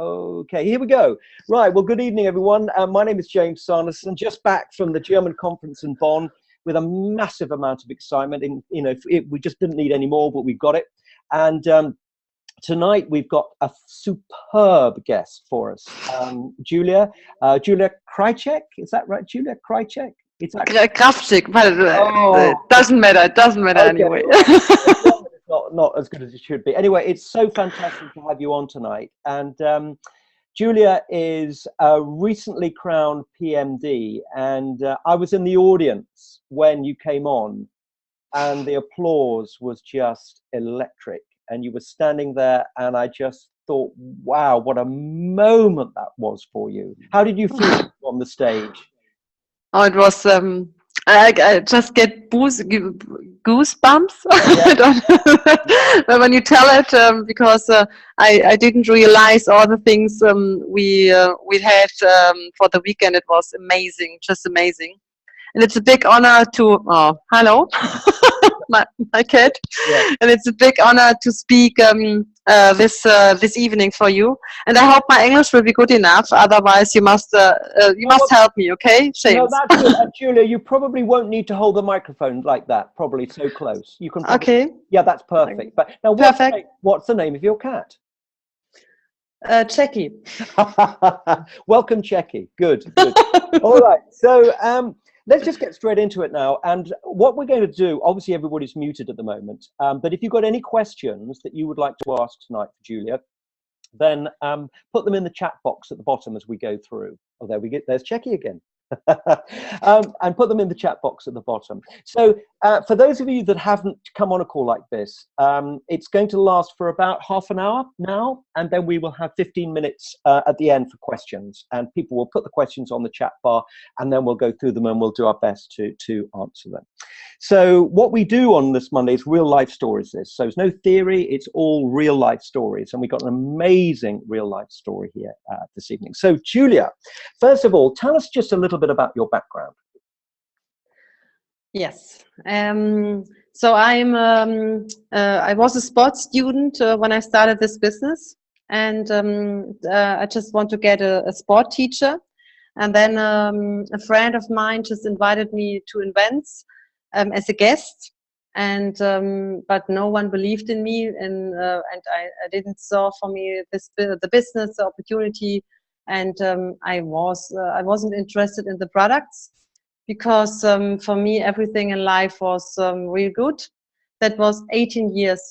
Okay, here we go. Right, well, good evening, everyone. My name is James Sanderson, just back from the German conference in Bonn with a massive amount of excitement. We just didn't need any more, but we got it. And tonight we've got a superb guest for us, Julia Kraffczyk. Is that right, Julia Kraffczyk? Kraffczyk, but it doesn't matter. It doesn't matter anyway. It's not as good as it should be. Anyway, it's so fantastic to have you on tonight. And Julia is a recently crowned PMD, and I was in the audience when you came on, and the applause was just electric. And you were standing there, and I just thought, wow, what a moment that was for you. How did you feel on the stage? Oh, it was, I just get goosebumps. Yeah. When you tell it, because I didn't realize all the things we had for the weekend. It was amazing, just amazing. And it's a big honor to, hello, my cat. Yeah. And it's a big honor to speak this evening for you. And I hope my English will be good enough. Otherwise, you must help me, okay, James? No, that's good. Julia, you probably won't need to hold the microphone like that. Probably so close. You can. Okay. Yeah, that's perfect. But now, what's the name of your cat? Checky. Welcome, Checky. Good. All right. So let's just get straight into it now. And what we're going to do, obviously everybody's muted at the moment, but if you've got any questions that you would like to ask tonight for Julia, then put them in the chat box at the bottom as we go through. Oh, there we go. There's Checky again. And put them in the chat box at the bottom. So for those of you that haven't come on a call like this, it's going to last for about half an hour now, and then we will have 15 minutes at the end for questions, and people will put the questions on the chat bar, and then we'll go through them and we'll do our best to answer them. So what we do on this Monday is real life stories. So there's no theory, it's all real life stories, and we've got an amazing real life story here this evening. So Julia, first of all, tell us just a little bit about your background. Yes. So I was a sports student when I started this business, and I just want to get a sport teacher. And then a friend of mine just invited me to events as a guest, and but no one believed in me, and I didn't saw for me the business opportunity, and I wasn't interested in the products, because for me everything in life was real good. That was 18 years.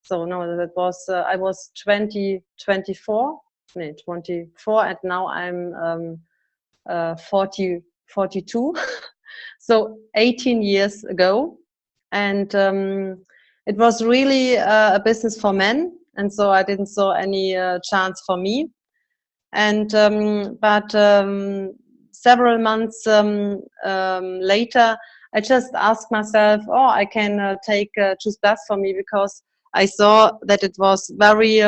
So no, that was I was 24, and now I'm 42. So 18 years ago, and it was really a business for men, and so I didn't saw any chance for me. And but several months later, I just asked myself, I can take Choose Plus for me, because I saw that it was very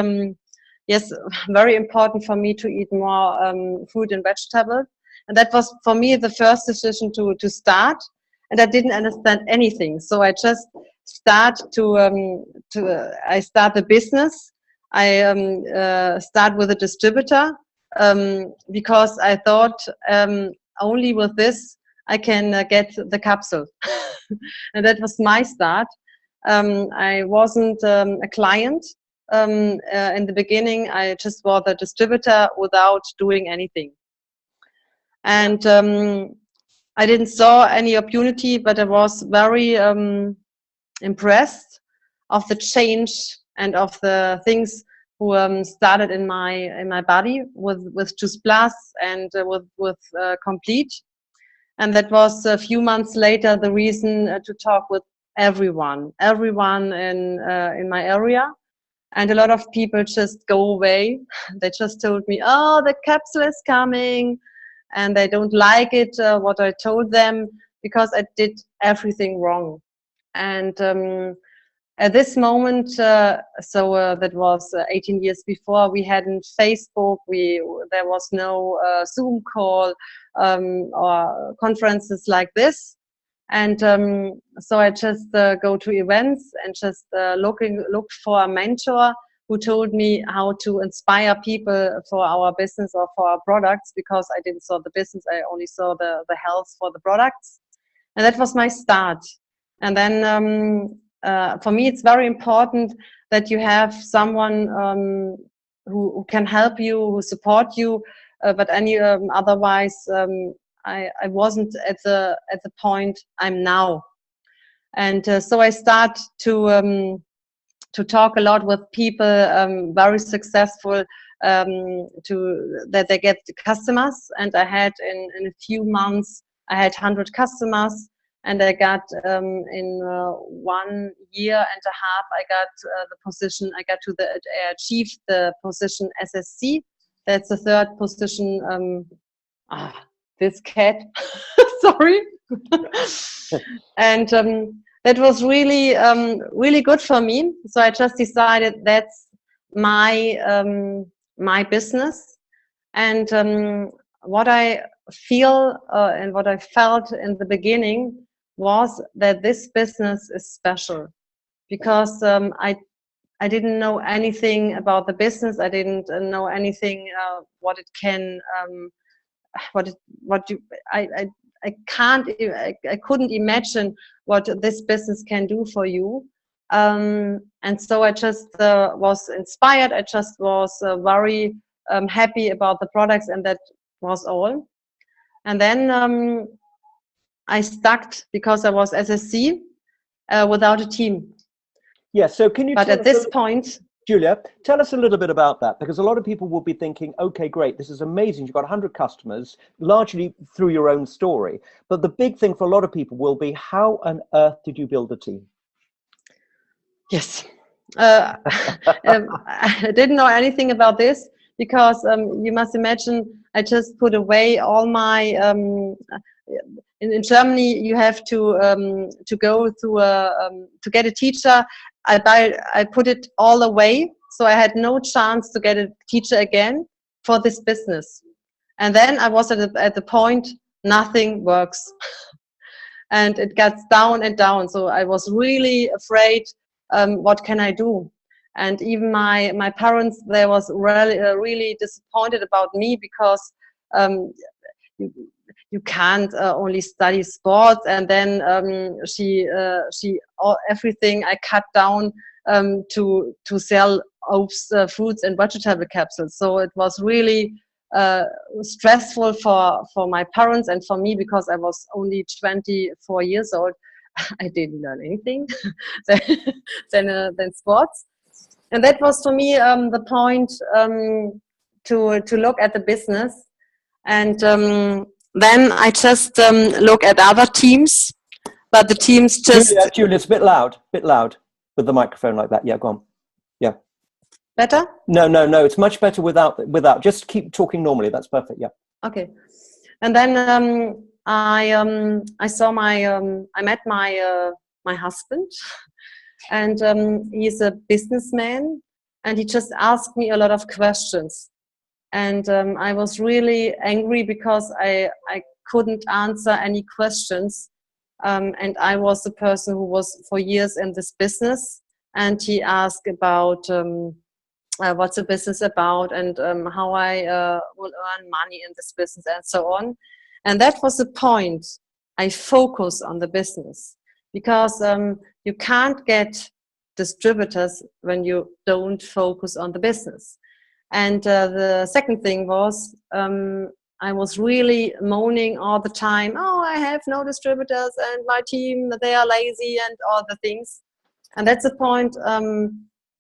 very important for me to eat more fruit and vegetables. And that was for me the first decision to start. And I didn't understand anything, so I just start I start the business. I start with a distributor, because I thought only with this I can get the capsule. And that was my start. I wasn't a client in the beginning. I just was a distributor without doing anything. And I didn't saw any opportunity, but I was very impressed of the change and of the things who started in my body with Choose Plus and with Complete. And that was a few months later the reason to talk with everyone in my area. And a lot of people just go away. They just told me, the capsule is coming, and they don't like it, what I told them, because I did everything wrong. And at this moment, that was 18 years before, we hadn't Facebook, there was no Zoom call or conferences like this. And so I just go to events and just looked for a mentor who told me how to inspire people for our business or for our products, because I didn't saw the business, I only saw the health for the products. And that was my start. And then for me, it's very important that you have someone who can help you, who support you, but otherwise I wasn't at the point I'm now. And so I start to talk a lot with people, very successful, that they get the customers. And I had in a few months, I had 100 customers, and I got in 1 year and a half, I got the position. I achieved the position SSC. That's the third position. This cat, sorry. And that was really, really good for me. So I just decided that's my business. And what I feel and what I felt in the beginning was that this business is special, because I didn't know anything about the business. I didn't know anything what it can, I couldn't imagine what this business can do for you. And so I just was inspired. I just was very happy about the products, and that was all. And then I stuck, because I was SSC without a team. Yeah, so can you But at this point, Julia, tell us a little bit about that, because a lot of people will be thinking, okay, great, this is amazing. You've got 100 customers, largely through your own story. But the big thing for a lot of people will be, how on earth did you build a team? Yes. I didn't know anything about this, because you must imagine, I just put away all my, in Germany, you have to go to get a teacher. I put it all away, so I had no chance to get a teacher again for this business. And then I was at the point, nothing works. And it gets down and down. So I was really afraid, what can I do? And even my parents, they was really disappointed about me, because you can't only study sports. And then everything I cut down to sell oats, fruits and vegetable capsules. So it was really stressful for my parents and for me, because I was only 24 years old. I didn't learn anything than sports. And that was for me the point to look at the business. And then I just look at other teams, but the teams just... Julia, it's a bit loud with the microphone like that. Yeah, go on. Yeah. Better? No, it's much better without. Just keep talking normally. That's perfect. Yeah. Okay. And then I met my husband, and he's a businessman, and he just asked me a lot of questions. And I was really angry, because I couldn't answer any questions. And I was the person who was for years in this business. And he asked about what's the business about, and how I will earn money in this business, and so on. And that was the point. I focus on the business, because you can't get distributors when you don't focus on the business. And the second thing was, I was really moaning all the time, oh, I have no distributors, and my team, they are lazy, and all the things. And that's the point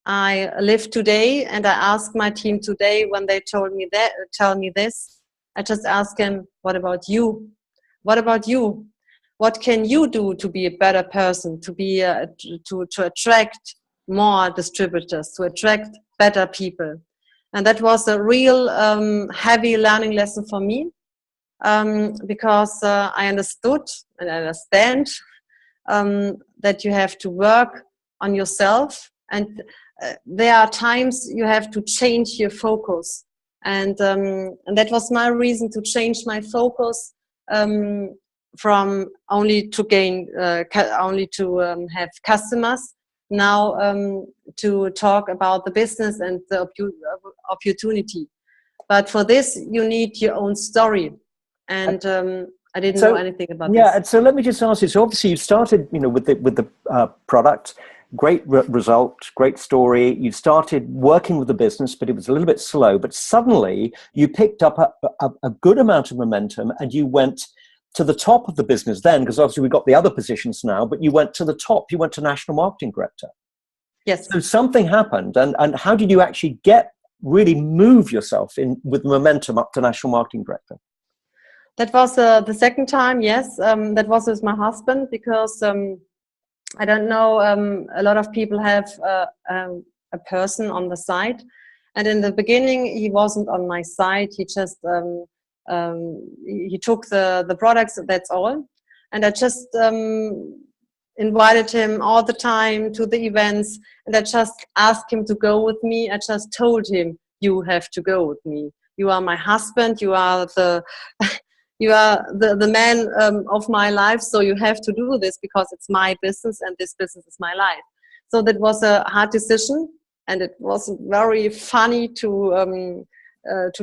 I live today. And I asked my team today, when they tell me this, I just asked him, what about you? What about you? What can you do to be a better person, to be to attract more distributors, to attract better people? And that was a real heavy learning lesson for me, because I understood and I understand that you have to work on yourself, and there are times you have to change your focus. And that was my reason to change my focus from only to gain, only to have customers, now to talk about the business and the opportunity. But for this, you need your own story. And I didn't know anything about this. And so let me just ask you, so obviously you started, with the product, great result, great story. You started working with the business, but it was a little bit slow. But suddenly you picked up a good amount of momentum and you went to the top of the business then, because obviously we've got the other positions now, but you went to the top. You went to National Marketing Director. Yes. So something happened. And how did you actually really move yourself with momentum up to National Marketing Director? That was the second time, yes. That was with my husband, because I don't know, a lot of people have a person on the side. And in the beginning, he wasn't on my side. He just, he took the products, that's all. And I just invited him all the time to the events. And I just asked him to go with me. I just told him, you have to go with me. You are my husband. You are the... You are the man of my life, so you have to do this because it's my business and this business is my life. So that was a hard decision, and it was very funny to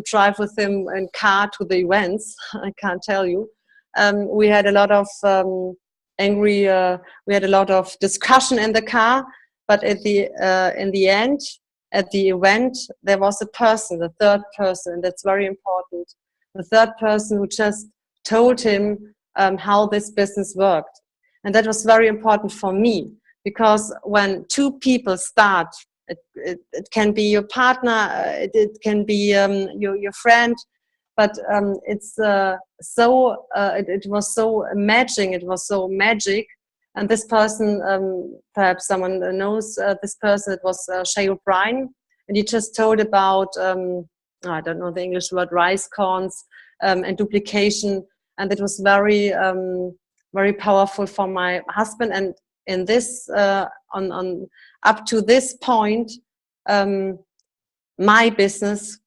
drive with him in car to the events. I can't tell you. We had a lot of we had a lot of discussion in the car, but at in the end, at the event, there was a person, the third person, and that's very important. The third person who just told him how this business worked. And that was very important for me, because when two people start, it can be your partner, it can be your friend, but it was so amazing, it was so magic. And this person, perhaps someone knows this person, it was Shay O'Brien, and he just told about I don't know the English word, rice corns and duplication, and it was very very powerful for my husband. And in this on up to this point, my business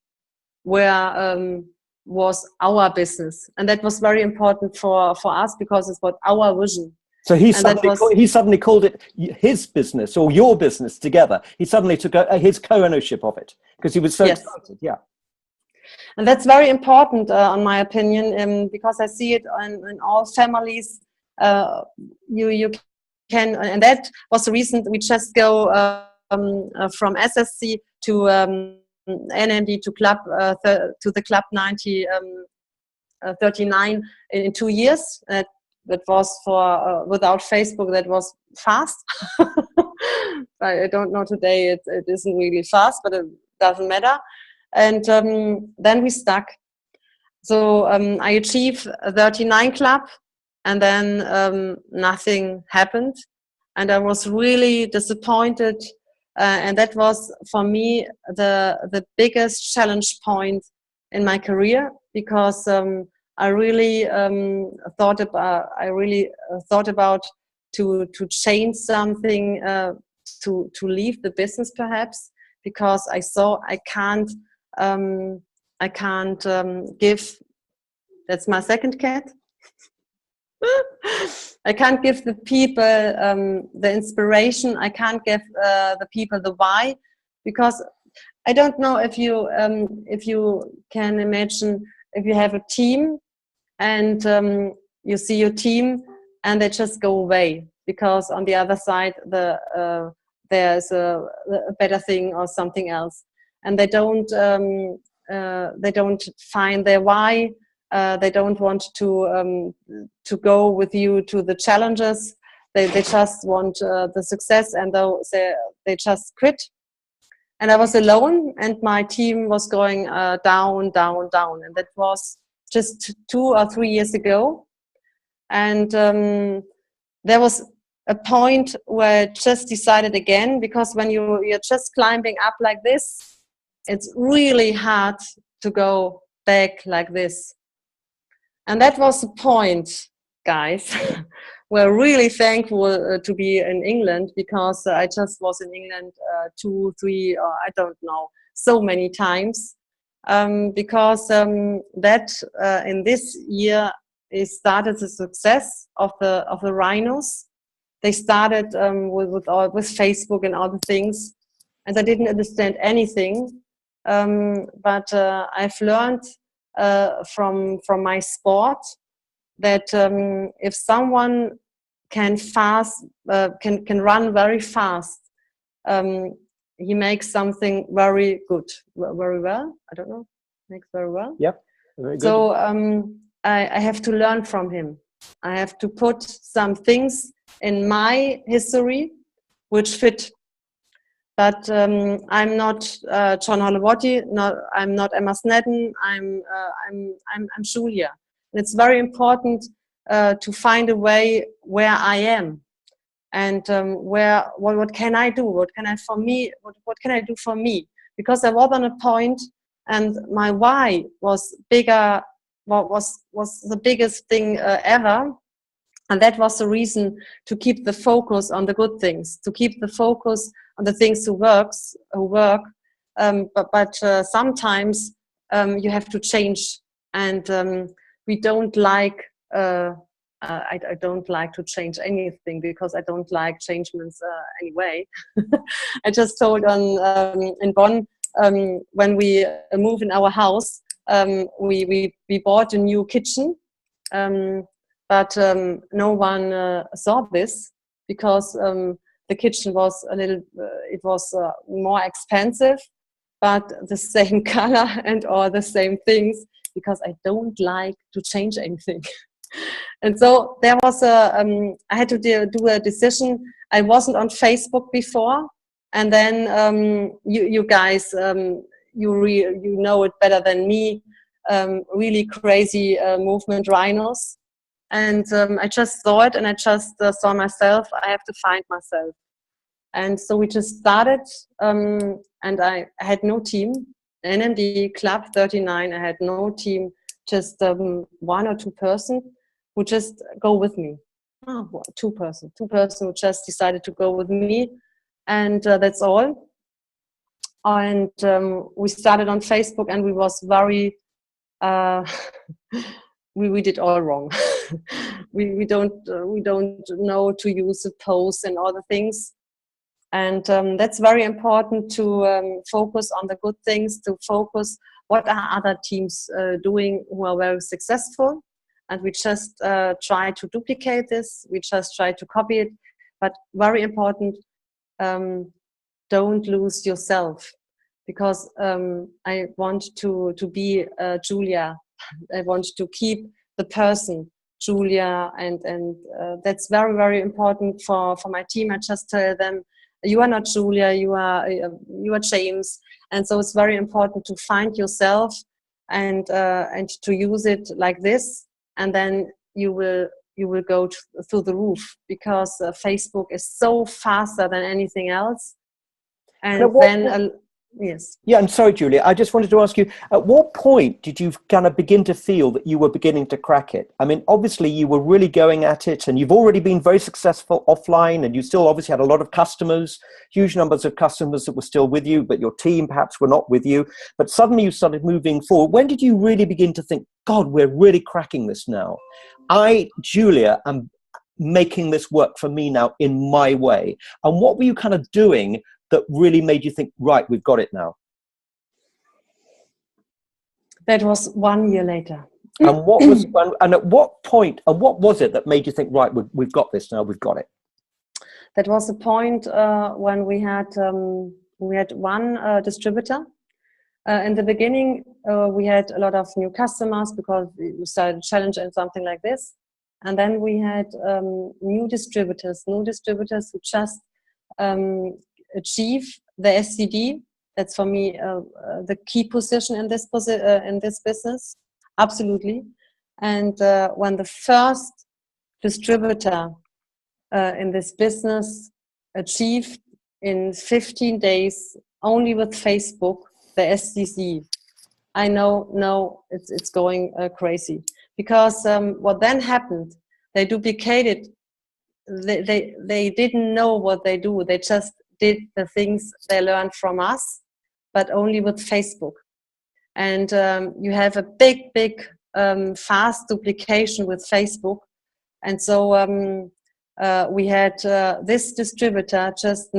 was our business, and that was very important for us, because it's what our vision. So he suddenly called it his business or your business together. He suddenly took his co-ownership of it because he was so excited. Yeah. And that's very important, in my opinion, because I see it in all families. You can, and that was the reason we just go from SSC to NMD to club to the club 39 in 2 years. That was for without Facebook. That was fast. I don't know today. It isn't really fast, but it doesn't matter. And then we stuck. So I achieved 39 club, and then nothing happened, and I was really disappointed. And that was for me the biggest challenge point in my career, because I really thought about to change something, to leave the business perhaps, because I saw I can't give. That's my second cat. I can't give the people the inspiration. I can't give the people the why, because I don't know if you can imagine, if you have a team and you see your team and they just go away because on the other side there's a better thing or something else, and they don't find their why. They don't want to go with you to the challenges. They just want the success, and they just quit. And I was alone, and my team was going down, down, down. And that was just 2 or 3 years ago. And there was a point where I just decided again, because when you're just climbing up like this, it's really hard to go back like this. And that was the point, guys. We're really thankful to be in England, because I just was in England 2, 3, or I don't know, so many times. Because that in this year it started the success of the rhinos, they started with Facebook and all the things, and I didn't understand anything. But I've learned from my sport that if someone can run very fast, he makes something very good, very well. I don't know, makes very well. Yep, very good. So I have to learn from him. I have to put some things in my history which fit. But I'm not John Holowati. I'm not Emma Snedden. I'm Julia. And it's very important to find a way where I am, and what can I do? What can I do for me? Because I was on a point, and my why was bigger. Was the biggest thing ever. And that was the reason to keep the focus on the good things, to keep the focus on the things who work. But sometimes you have to change, and we don't like. I don't like to change anything because I don't like changements anyway. I just told in Bonn when we moved in our house, we bought a new kitchen. But no one saw this because the kitchen was it was more expensive, but the same color and all the same things, because I don't like to change anything. And so there was I had to do a decision. I wasn't on Facebook before, and then you guys, you know it better than me, really crazy movement rhinos. And I just saw it, and I just saw myself. I have to find myself. And so we just started, and I had no team. NMD Club 39, I had no team, just one or two person who just go with me. Two person who just decided to go with me. And that's all. And we started on Facebook, and we was very... we did all wrong. we don't know to use the posts and all the things, and that's very important to focus on the good things, to focus what are other teams doing who are very successful, and we just try to duplicate this, we just try to copy it. But very important, don't lose yourself, because I want to be Julia. I want to keep the person Julia, and that's very, very important for my team. I just tell them, you are not Julia, you are James. And so it's very important to find yourself and to use it like this, and then you will go through the roof, because Facebook is so faster than anything else. And then yes. Yeah, I'm sorry, Julia. I just wanted to ask you, at what point did you kind of begin to feel that you were beginning to crack it? I mean, obviously you were really going at it, and you've already been very successful offline, and you still obviously had a lot of customers, huge numbers of customers that were still with you, but your team perhaps were not with you. But suddenly you started moving forward. When did you really begin to think, God, we're really cracking this now? Julia, am making this work for me now in my way. And what were you kind of doing that really made you think, right, we've got it now? That was 1 year later. And what was, and at what point, and what was it that made you think, right, we've got this now, we've got it? That was the point when we had one distributor. In the beginning, we had a lot of new customers because we started a challenge and something like this. And then we had new distributors who just achieve the SCD. That's for me the key position in this business, absolutely. And when the first distributor in this business achieved in 15 days only with Facebook the SCD, I know, no, it's going crazy, because what then happened, they duplicated. They didn't know what they do. They just did the things they learned from us, but only with Facebook. And you have a big fast duplication with Facebook. And so we had this distributor just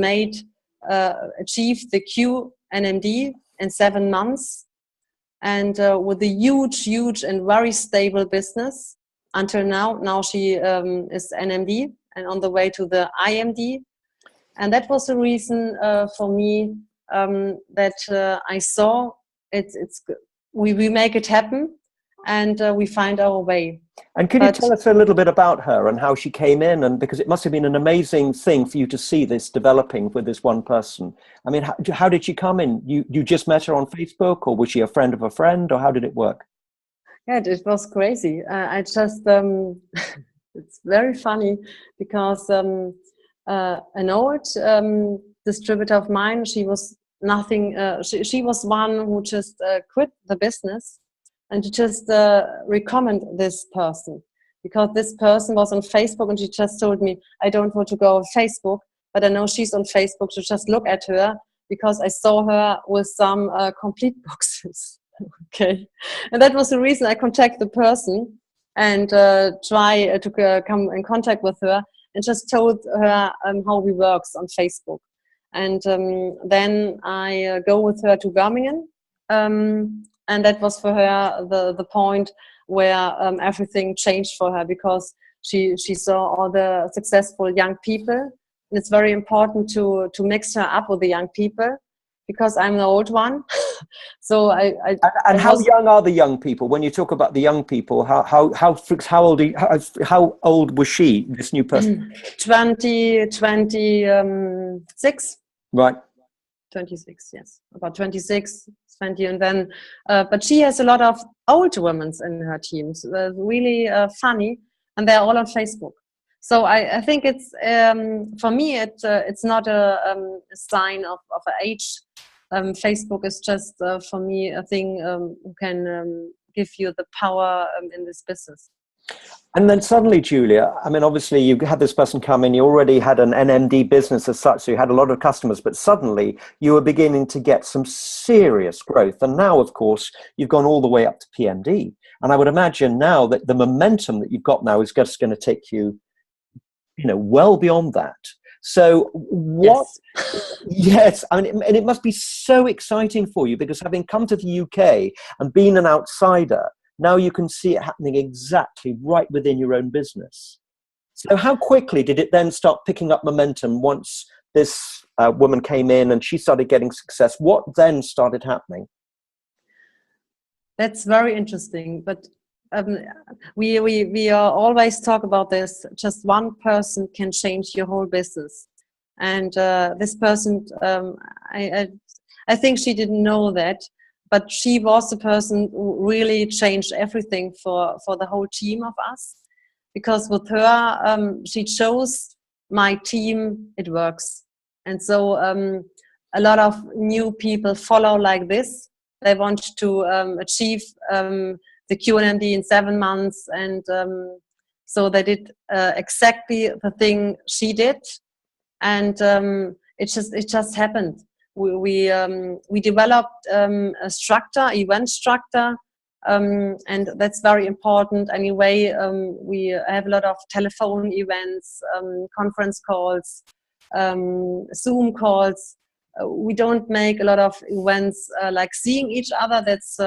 achieved the QNMD in 7 months, and with a huge and very stable business until now. Now she is NMD and on the way to the IMD. And that was the reason for me that I saw we make it happen, and we find our way. And can you tell us a little bit about her and how she came in? And because it must have been an amazing thing for you to see this developing with this one person. I mean, how did she come in? You just met her on Facebook, or was she a friend of a friend, or how did it work? Yeah, it was crazy. I just, it's very funny because an old distributor of mine, she was nothing, she was one who just quit the business. And to just recommend this person, because this person was on Facebook, and she just told me, I don't want to go on Facebook, but I know she's on Facebook, so just look at her, because I saw her with some complete boxes. Okay. And that was the reason I contacted the person and try to come in contact with her, and just told her how we works on Facebook. And then I go with her to Birmingham. And that was for her the point where everything changed for her, because she saw all the successful young people. And it's very important to mix her up with the young people, because I'm the old one. So how young are the young people? When you talk about the young people, how old was she, this new person? 26. Right. 26, yes, about 26, 20, and then, but she has a lot of old women in her teams, really funny, and they're all on Facebook. So I think it's, for me, it's not a sign of an age. Facebook is just, for me, a thing who can give you the power in this business. And then suddenly, Julia, I mean, obviously you had this person come in, you already had an NMD business as such, so you had a lot of customers, but suddenly you were beginning to get some serious growth. And now, of course, you've gone all the way up to PMD. And I would imagine now that the momentum that you've got now is just going to take you, well beyond that. So what, yes, I mean, and it must be so exciting for you, because having come to the UK and been an outsider, now you can see it happening exactly right within your own business. So how quickly did it then start picking up momentum once this woman came in and she started getting success? What then started happening? That's very interesting. But we always talk about this. Just one person can change your whole business. And this person, I think she didn't know that. But she was the person who really changed everything for the whole team of us. Because with her, she chose my team, it works. And so a lot of new people follow like this. They want to achieve the QNMD in 7 months. And so they did exactly the thing she did. And it just happened. We developed a structure, event structure, and that's very important. Anyway, we have a lot of telephone events, conference calls, Zoom calls. We don't make a lot of events like seeing each other. That's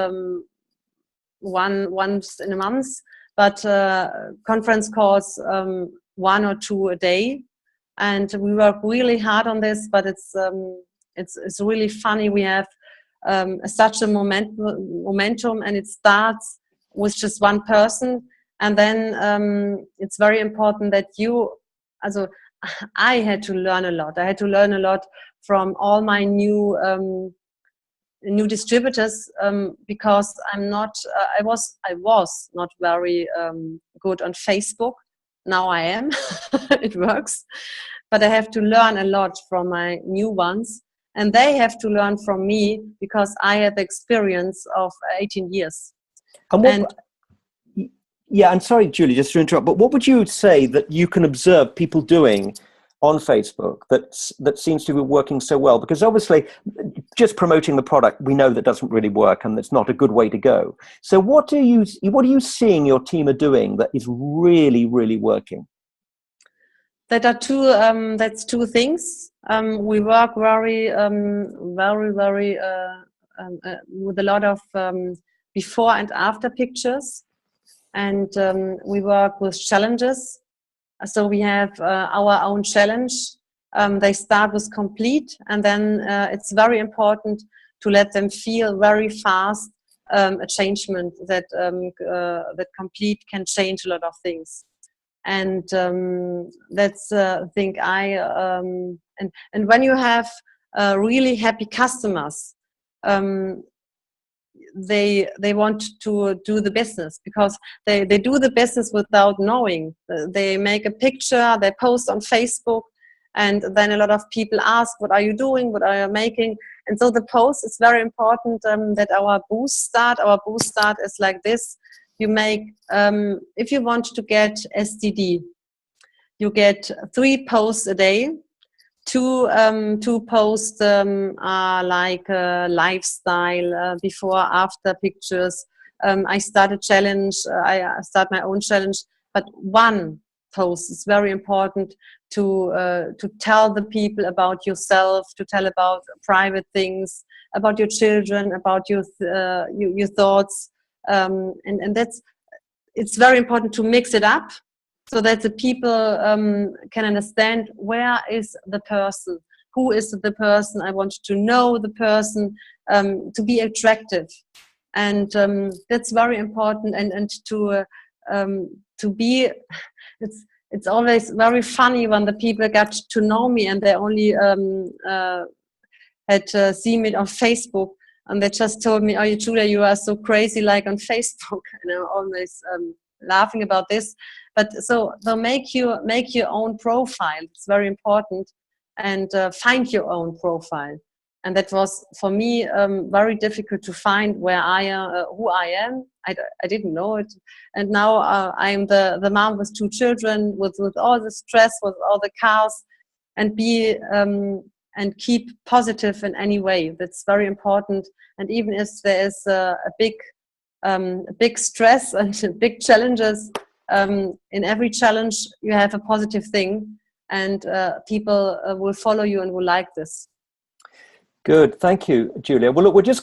once in a month, but conference calls 1 or 2 a day. And we work really hard on this, but it's really funny. We have such a momentum, and it starts with just one person. And then it's very important that I had to learn a lot. I had to learn a lot from all my new distributors, because I was not very good on Facebook. Now I am. It works. But I have to learn a lot from my new ones. And they have to learn from me, because I had the experience of 18 years. Yeah, I'm sorry, Julie, just to interrupt, but what would you say that you can observe people doing on Facebook that seems to be working so well? Because obviously just promoting the product, we know that doesn't really work, and it's not a good way to go. So what are you seeing your team are doing that is really, really working? that are two. That's two things. We work very, very with a lot of before and after pictures, and we work with challenges. So we have our own challenge. They start with complete, and then it's very important to let them feel very fast a changement that that complete can change a lot of things. And that's the thing and when you have really happy customers, they want to do the business because they do the business without knowing. They make a picture, they post on Facebook, and then a lot of people ask, what are you doing, what are you making? And so the post is very important, that our boost start is like this. You make, if you want to get STD, you get 3 posts a day. Two posts are like lifestyle, before, after pictures. I start a challenge, I start my own challenge, but one post is very important to tell the people about yourself, to tell about private things, about your children, about your thoughts, and that's, it's very important to mix it up so that the people can understand where is the person, who is the person. I want to know the person, to be attractive, and that's very important. And to be, it's always very funny when the people got to know me and they only had seen me on Facebook, and they just told me, "Oh, Julia, you are so crazy like on Facebook." And I'm always laughing about this. But so they'll make your own profile. It's very important, and find your own profile. And that was for me very difficult to find where I am, who I am. I didn't know it, and now I'm the mom with 2 children, with all the stress, with all the chaos, and be and keep positive in any way. That's very important. And even if there is a big stress and big challenges, in every challenge you have a positive thing, and people will follow you and will like this. Good, thank you, Julia. Well, look, we're just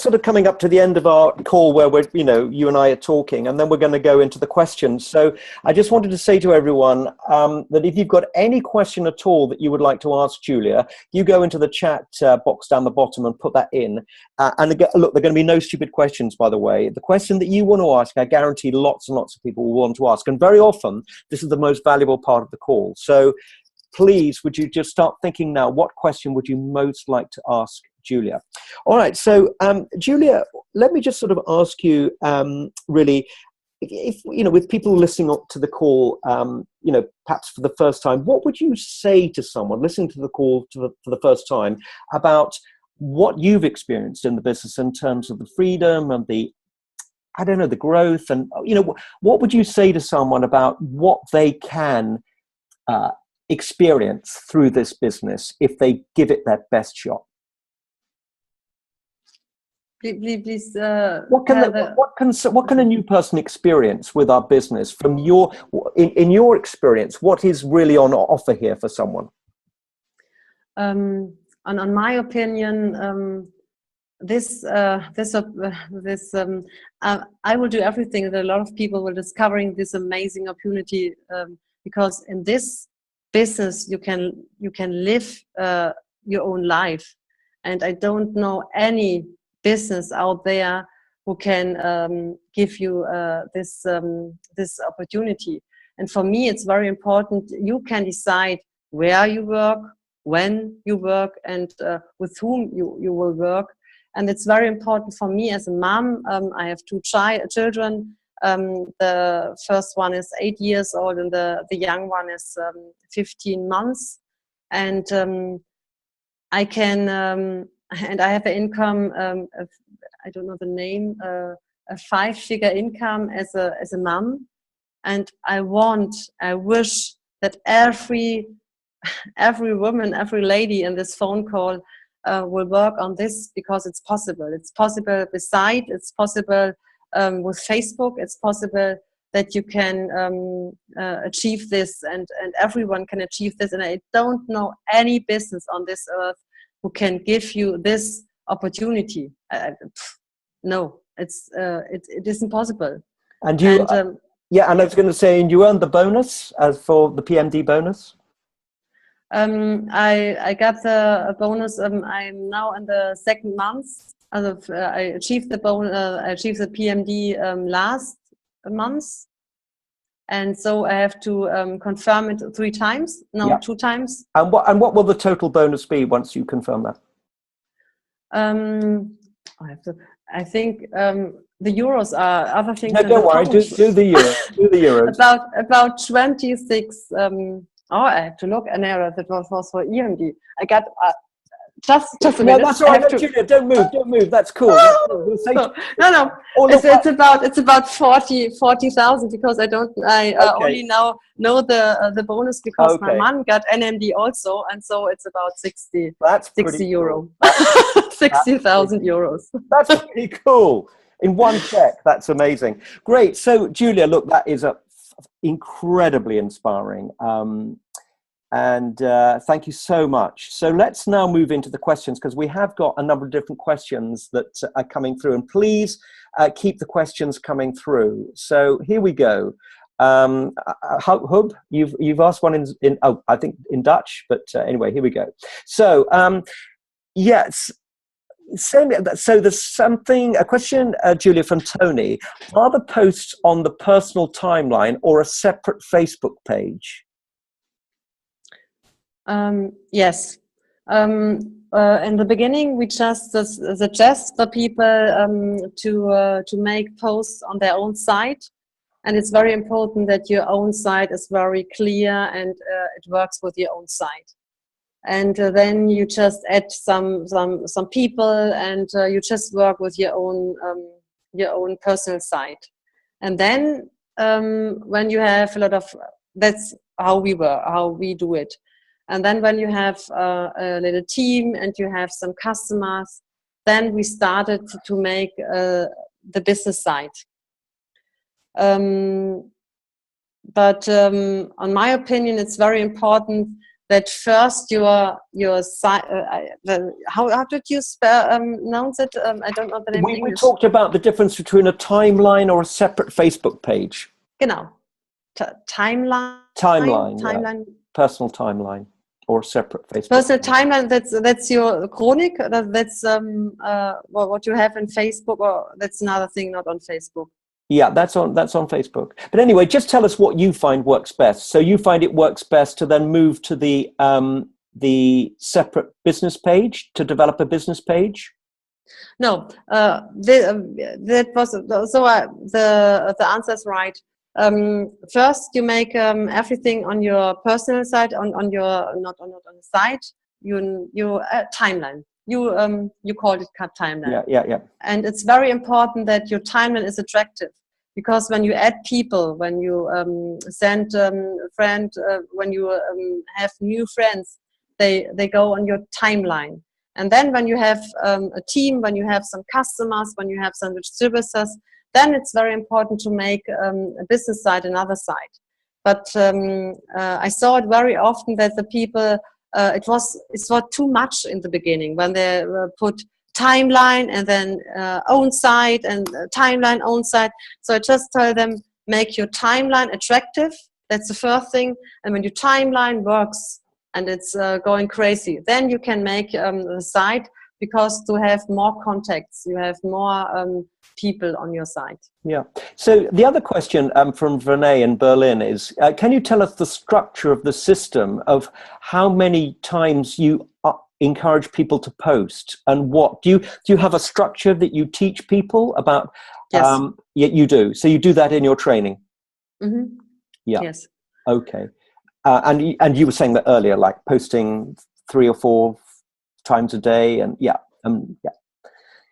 sort of coming up to the end of our call where we're, you and I are talking, and then we're going to go into the questions. So I just wanted to say to everyone that if you've got any question at all that you would like to ask Julia, you go into the chat box down the bottom and put that in. And again, look, there are going to be no stupid questions, by the way. The question that you want to ask, I guarantee lots and lots of people will want to ask. And very often, this is the most valuable part of the call. So please, would you just start thinking now, what question would you most like to ask Julia? All right, so Julia, let me just sort of ask you, really, if with people listening to the call, perhaps for the first time, what would you say to someone listening to the call for the first time about what you've experienced in the business in terms of the freedom and the growth, and what would you say to someone about what they can experience through this business if they give it their best shot? Please, what can a new person experience with our business from in your experience? What is really on offer here for someone? On my opinion, I will do everything that a lot of people will discovering this amazing opportunity, because in this business you can live your own life, and I don't know any business out there who can give you this opportunity. And for me, it's very important. You can decide where you work, when you work, and with whom you will work. And it's very important for me as a mom. I have 2 children. The first one is 8 years old, and the young one is 15 months. And I can, and I have an income of, I don't know the name, a 5-figure income as a mom. And I wish that every woman, every lady in this phone call will work on this, because it's possible. It's possible beside, it's possible with Facebook, it's possible that you can achieve this, and everyone can achieve this. And I don't know any business on this earth who can give you this opportunity. No, it is impossible. And you, yeah, and I was going to say, and you earned the bonus as for the PMD bonus. I got the bonus. I'm now in the second month. I achieved the bonus. I achieved the PMD last month, and so I have to confirm it 3 times. No, yeah. 2 times. And what will the total bonus be once you confirm that? I think the euros are other things. No, don't worry. Do the euros. Do the euros. About 26. I have to look. An error that was for EMD. I got just a minute. No, that's all right. No, Julia, don't move. That's cool. We'll say no. It's about 40,000 because I only now know the bonus because my mom got NMD also, and so it's about 60 euro. Cool. 60,000 euros. That's pretty cool. In one check. That's amazing. Great. So, Julia, look, that is incredibly inspiring. And thank you so much. So let's now move into the questions, because we have got a number of different questions that are coming through. And please keep the questions coming through. So here we go. Hub, you've asked one in I think in Dutch, but anyway, here we go. So yes. So there's a question, Julia, from Tony. Are the posts on the personal timeline or a separate Facebook page? Yes. In the beginning, we just suggest for people to make posts on their own site, and it's very important that your own site is very clear and it works with your own site. And then you just add some people, and you just work with your own personal site. And then when you have a lot of, that's how we do it. And then when you have a little team and you have some customers, then we started to make the business side. But on my opinion, it's very important that first your site. How did you pronounce it? I don't know the name in English. We talked about the difference between a timeline or a separate Facebook page. Genau. Timeline. Yeah. Personal timeline. Or separate Facebook. Personal timeline, that's your chronic. That's what you have in Facebook, or that's another thing, not on Facebook. Yeah, that's on Facebook. But anyway, just tell us what you find works best. So you find it works best to then move to the separate business page, to develop a business page. No, that was the answer is right. First, you make everything on your personal site, on your not on the site. You timeline. You called it timeline. Yeah. And it's very important that your timeline is attractive, because when you add people, when you send a friend, when you have new friends, they go on your timeline. And then when you have a team, when you have some customers, when you have some distributors, then it's very important to make a business side another side. But I saw it very often that the people, it was too much in the beginning when they put timeline and then own site and timeline own site. So I just tell them, make your timeline attractive. That's the first thing. And when your timeline works and it's going crazy, then you can make the site, because to have more contacts, you have more people on your site. Yeah. So the other question from Renee in Berlin is, can you tell us the structure of the system of how many times you encourage people to post, and what do you have a structure that you teach people about? Yes. Yeah, you do. So you do that in your training. Mm-hmm. Yeah. Yes. Okay. And you were saying that earlier, like posting 3 or 4 times a day, and yeah.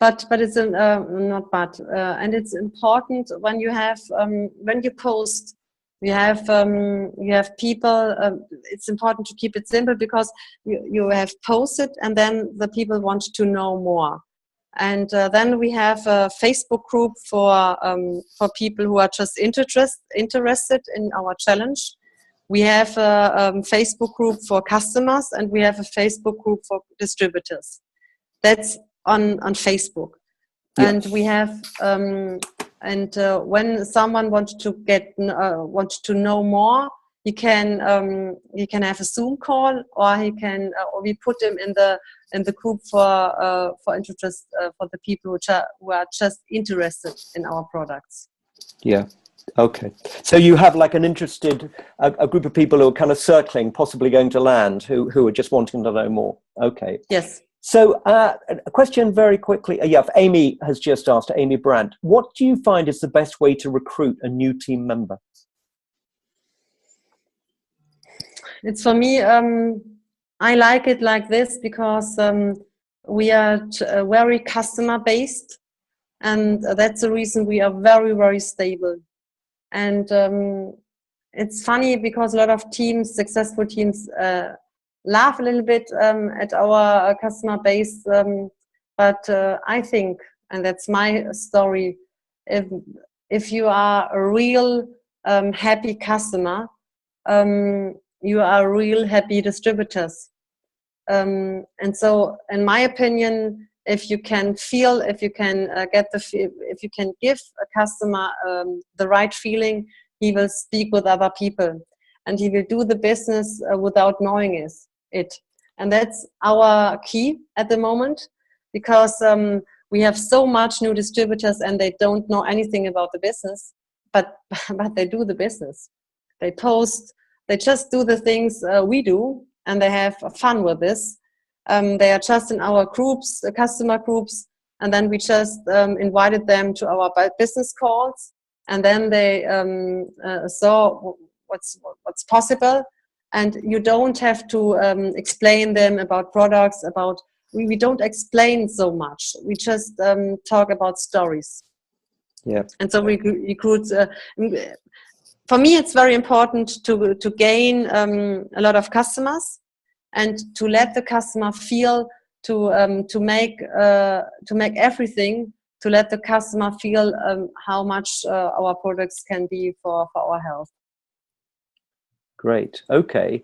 But it's not bad, and it's important when you have when you post, you have people. It's important to keep it simple, because you have posted, and then the people want to know more, And then we have a Facebook group for people who are just interested in our challenge. We have a Facebook group for customers, and we have a Facebook group for distributors. That's on Facebook. Yeah. And we have when someone wants to know more, he can have a Zoom call, or he can or we put him in the group for interest for the people who are just interested in our products. Yeah. Okay. So you have like an interested a group of people who are kind of circling, possibly going to land, who are just wanting to know more. Okay. Yes. So a question very quickly. Yeah, Amy has just asked, Amy Brandt, what do you find is the best way to recruit a new team member? It's for me, I like it like this because we are very customer based, and that's the reason we are very, very stable. And it's funny because a lot of teams, successful teams, laugh a little bit at our customer base, but I think, and that's my story, if you are a real happy customer, you are real happy distributors. And so, in my opinion, if you can if you can give a customer the right feeling, he will speak with other people, and he will do the business without knowing it. And that's our key at the moment, because we have so much new distributors and they don't know anything about the business, but they do the business. They post, they just do the things we do, and they have fun with this. They are just in our groups, customer groups, and then we just invited them to our business calls, and then they saw what's possible. And you don't have to explain them about products, we don't explain so much. We just talk about stories. Yeah. And so we recruit. For me, it's very important to gain a lot of customers, and to let the customer feel to make everything, to let the customer feel how much our products can be for our health. Great. Okay.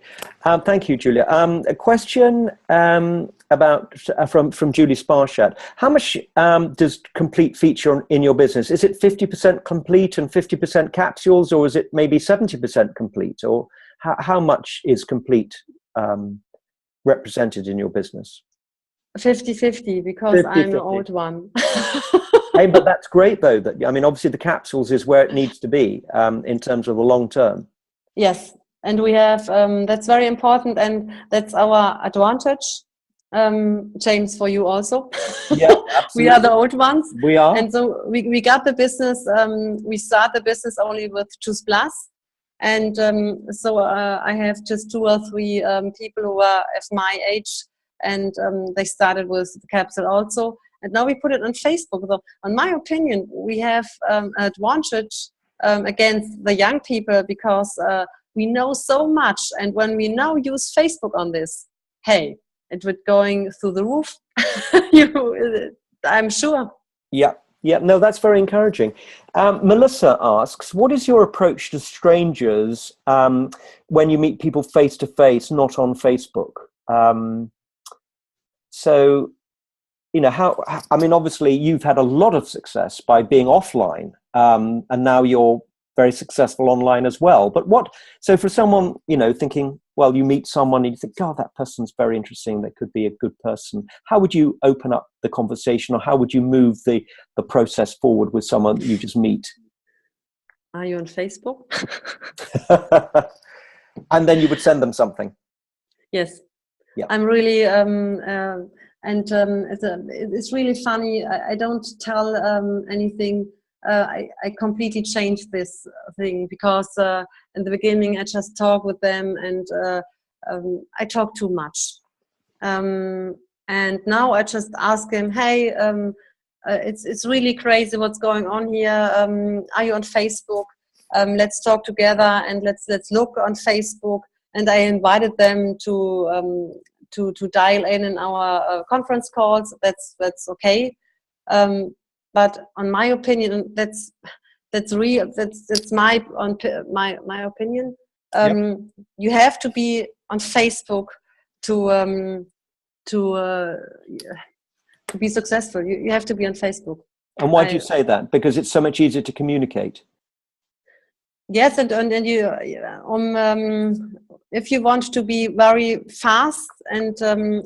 Thank you, Julia. A question from Julie Sparshad. How much does complete feature in your business? Is it 50% complete and 50% capsules, or is it maybe 70% complete? Or how much is complete represented in your business? 50-50, because 50-50. I'm an old one. Hey, but that's great, though. That, I mean, obviously the capsules is where it needs to be in terms of the long term. Yes. And we have, that's very important, and that's our advantage. James, for you also. Yeah, absolutely. We are the old ones. We are. And so we got the business, we start the business only with Juice Plus. And so I have just 2 or 3 people who are of my age, and they started with the capsule also. And now we put it on Facebook. So, in my opinion, we have an advantage against the young people, because we know so much, and when we now use Facebook on this, hey, it would going through the roof. I'm sure. Yeah. No, that's very encouraging. Melissa asks, what is your approach to strangers when you meet people face to face, not on Facebook? So, you know, I mean, obviously you've had a lot of success by being offline, and now you're very successful online as well. But so for someone, you know, thinking, well, you meet someone and you think, God, that person's very interesting, they could be a good person. How would you open up the conversation, or how would you move the process forward with someone that you just meet? Are you on Facebook? And then you would send them something. Yes. Yeah. I'm really, it's really funny. I don't tell anything. I completely changed this thing, because in the beginning I just talk with them, and I talk too much. And now I just ask him, hey, it's really crazy what's going on here. Are you on Facebook? Let's talk together, and let's look on Facebook. And I invited them to dial in our conference calls. That's okay. But on my opinion, that's real. That's my opinion. You have to be on Facebook to be successful. You have to be on Facebook. And why do you say that? Because it's so much easier to communicate. Yes, and you if you want to be very fast and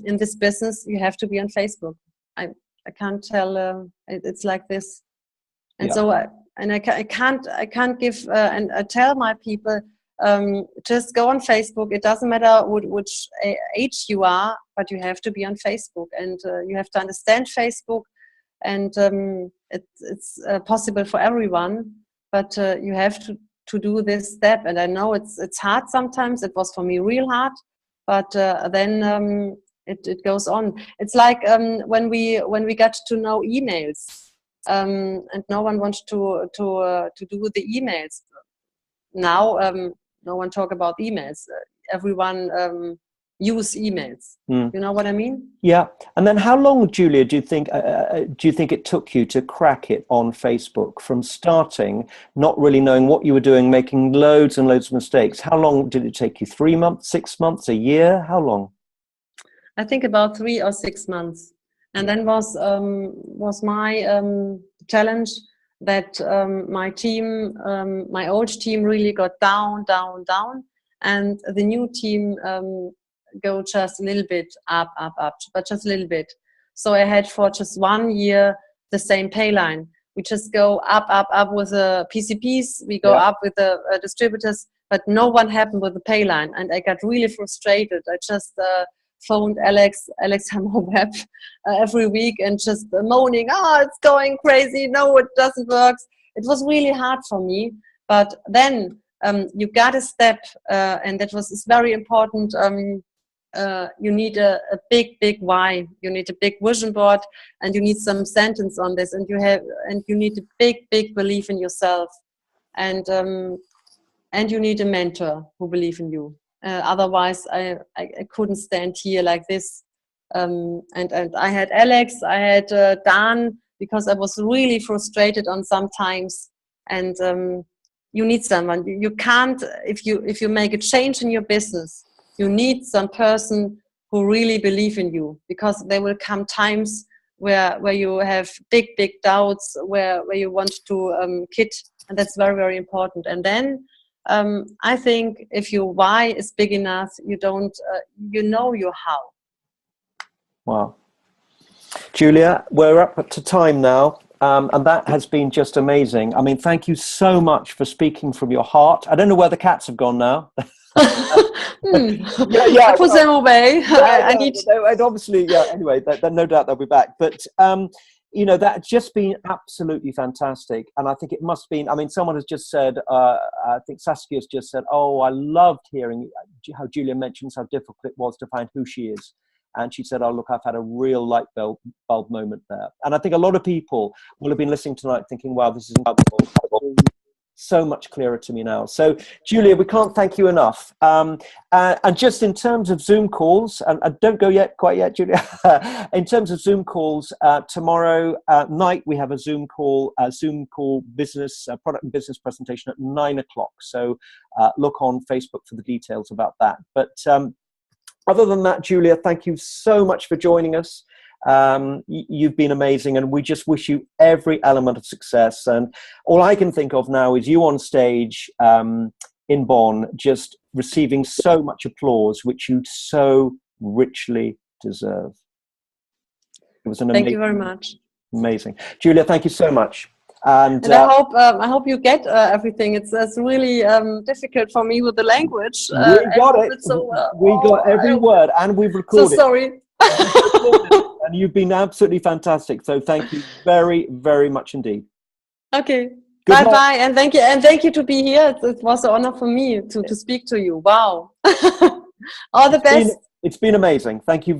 in this business, you have to be on Facebook. I can't tell. It's like this, and so I can't give and I tell my people, just go on Facebook. It doesn't matter which age you are, but you have to be on Facebook, and you have to understand Facebook, and it's possible for everyone, but you have to do this step. And I know it's hard sometimes. It was for me real hard, but then it goes on. It's like when we got to know emails, and no one wants to do the emails now. No one talk about emails. Everyone use emails. You know what I mean? Yeah. And then how long, Julia, do you think it took you to crack it on Facebook, from starting, not really knowing what you were doing, making loads and loads of mistakes? How long did it take you? 3 months, 6 months, a year? How long? I think about 3 or 6 months. And then was my challenge that my team, my old team really got down, and the new team go just a little bit up, but just a little bit. So I had for just 1 year the same pay line. We just go up with the PCPs, we go up with the distributors, but no one happened with the pay line. And I got really frustrated. I just phoned Alex Hammer Web every week and just moaning, it's going crazy, no, it doesn't work. It was really hard for me. But then you got a step, and that was very important. You need a big why. You need a big vision board, and you need some sentence on this, and you need a big belief in yourself, and you need a mentor who believe in you. Otherwise, I couldn't stand here like this. And I had Alex, I had Dan, because I was really frustrated on some times. And you need someone. You can't, if you make a change in your business, you need some person who really believe in you, because there will come times where you have big doubts, where you want to quit, and that's very important. And then I think if your why is big enough, you know your how. Wow. Julia, we're up to time now. And that has been just amazing. I mean, thank you so much for speaking from your heart. I don't know where the cats have gone now. I put them away. I need. And obviously, anyway, no doubt they'll be back. But that's just been absolutely fantastic. And I think it must be. I mean, someone has just said. I think Saskia's just said, "Oh, I loved hearing how Julia mentions how difficult it was to find who she is." And she said, "Oh, look, I've had a real light bulb moment there." And I think a lot of people will have been listening tonight thinking, "Wow, this is incredible." So much clearer to me now. So, Julia, we can't thank you enough. And just in terms of Zoom calls, and don't go quite yet, Julia. In terms of Zoom calls, tomorrow night we have a Zoom call business product and business presentation at 9 o'clock. So look on Facebook for the details about that. But other than that, Julia, thank you so much for joining us. You've been amazing, and we just wish you every element of success. And all I can think of now is you on stage in Bonn, just receiving so much applause, which you so richly deserve. It was an amazing. Thank you very much. Amazing, Julia. Thank you so much. And I hope you get everything. It's really difficult for me with the language. We got it. We got every word, and we've recorded. So sorry. And you've been absolutely fantastic. So thank you very, very much indeed. Okay. Bye, and thank you to be here. It was an honor for me to speak to you. Wow. All the best. It's been amazing. Thank you.